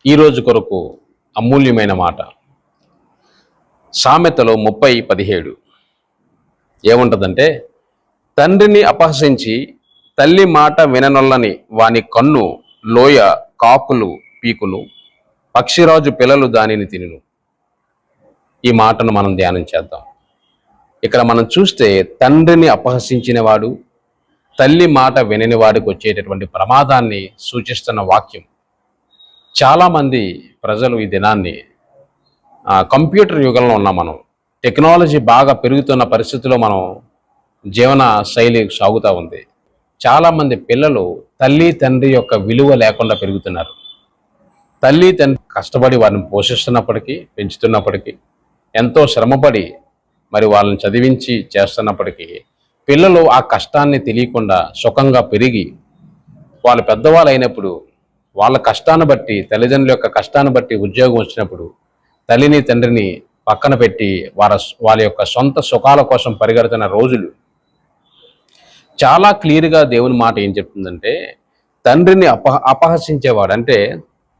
ఈరోజు కొరకు అమూల్యమైన మాట సామెతలో 30:17 ఏముంటుందంటే, తండ్రిని అపహసించి తల్లి మాట విననొల్లని వాని కన్ను లోయ కాకులు పీకును, పక్షిరాజు పిల్లలు దానిని తినును. ఈ మాటను మనం ధ్యానం చేద్దాం. ఇక్కడ మనం చూస్తే తండ్రిని అపహసించిన వాడు, తల్లి మాట వినని వాడికి వచ్చేటటువంటి ప్రమాదాన్ని సూచిస్తున్న వాక్యం. చాలామంది ప్రజలు ఈ దినాన్ని కంప్యూటర్ యుగంలో ఉన్నాం. మనం టెక్నాలజీ బాగా పెరుగుతున్న పరిస్థితిలో మనం జీవన శైలి సాగుతూ ఉంది. చాలామంది పిల్లలు తల్లి తండ్రి యొక్క విలువ లేకుండా పెరుగుతున్నారు. తల్లి తండ్రి కష్టపడి వారిని పోషిస్తున్నప్పటికీ, పెంచుతున్నప్పటికీ, ఎంతో శ్రమపడి మరి వాళ్ళని చదివించి చేస్తున్నప్పటికీ పిల్లలు ఆ కష్టాన్ని తెలియకుండా సుఖంగా పెరిగి వాళ్ళు పెద్దవాళ్ళు అయినప్పుడు వాళ్ళ కష్టాన్ని బట్టి, తల్లిదండ్రుల యొక్క కష్టాన్ని బట్టి ఉద్యోగం వచ్చినప్పుడు తల్లిని తండ్రిని పక్కన పెట్టి వాళ్ళ యొక్క సొంత సుఖాల కోసం పరిగెడుతున్న రోజులు. చాలా క్లియర్గా దేవుని మాట ఏం చెప్తుందంటే, తండ్రిని అపహసించేవాడు అంటే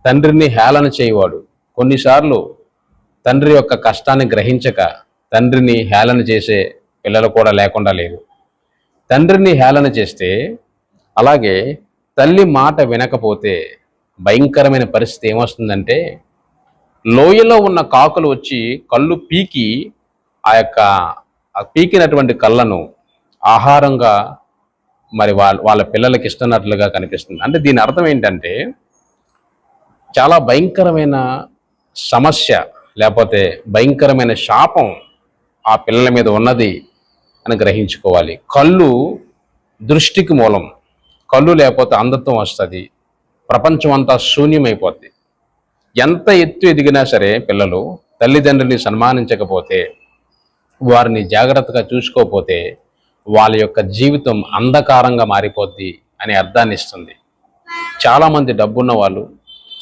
తండ్రిని హేళన చేయవాడు. కొన్నిసార్లు తండ్రి యొక్క కష్టాన్ని గ్రహించక తండ్రిని హేళన చేసే పిల్లలు కూడా లేకుండా లేరు. తండ్రిని హేళన చేస్తే, అలాగే తల్లి మాట వినకపోతే భయంకరమైన పరిస్థితి ఏమొస్తుందంటే, లోయలో ఉన్న కాకులు వచ్చి కళ్ళు పీకి పీకినటువంటి కళ్ళను ఆహారంగా మరి వాళ్ళ పిల్లలకి ఇస్తున్నట్లుగా కనిపిస్తుంది. అంటే దీని అర్థం ఏంటంటే, చాలా భయంకరమైన సమస్య లేకపోతే భయంకరమైన శాపం ఆ పిల్లల మీద ఉన్నది అని గ్రహించుకోవాలి. కళ్ళు దృష్టికి మూలం. కళ్ళు లేకపోతే అంధత్వం వస్తుంది, ప్రపంచం అంతా శూన్యమైపోద్ది. ఎంత ఎత్తు ఎదిగినా సరే పిల్లలు తల్లిదండ్రుల్ని సన్మానించకపోతే, వారిని జాగ్రత్తగా చూసుకోకపోతే వాళ్ళ యొక్క జీవితం అంధకారంగా మారిపోద్ది అనే అర్థాన్ని ఇస్తుంది. చాలామంది డబ్బున్న వాళ్ళు,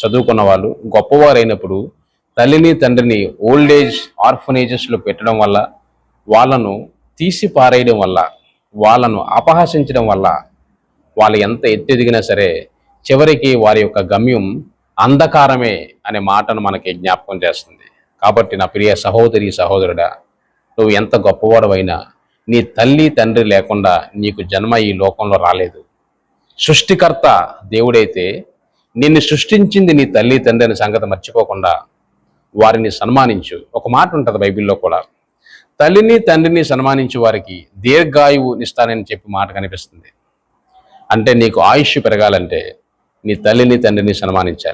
చదువుకున్న వాళ్ళు, గొప్పవారైనప్పుడు తల్లిని తండ్రిని ఓల్డేజ్ ఆర్ఫనేజెస్లో పెట్టడం వల్ల, వాళ్ళను తీసి పారేయడం వల్ల, వాళ్ళను అపహసించడం వల్ల వాళ్ళు ఎంత ఎత్తు ఎదిగినా సరే చివరికి వారి యొక్క గమ్యం అంధకారమే అనే మాటను మనకి జ్ఞాపకం చేస్తుంది. కాబట్టి నా ప్రియ సహోదరి సహోదరుడా, నువ్వు ఎంత గొప్పవాడవైనా నీ తల్లి తండ్రి లేకుండా నీకు జన్మ ఈ లోకంలో రాలేదు. సృష్టికర్త దేవుడైతే నిన్ను సృష్టించింది నీ తల్లి తండ్రి అనే సంగతి మర్చిపోకుండా వారిని సన్మానించు. ఒక మాట ఉంటుంది బైబిల్లో కూడా, తల్లిని తండ్రిని సన్మానించు వారికి దీర్ఘాయువునిస్తానని చెప్పి మాట కనిపిస్తుంది. అంటే నీకు ఆయుష్ పెరగాలంటే నీ తల్లిని తండ్రిని సన్మానించాలి.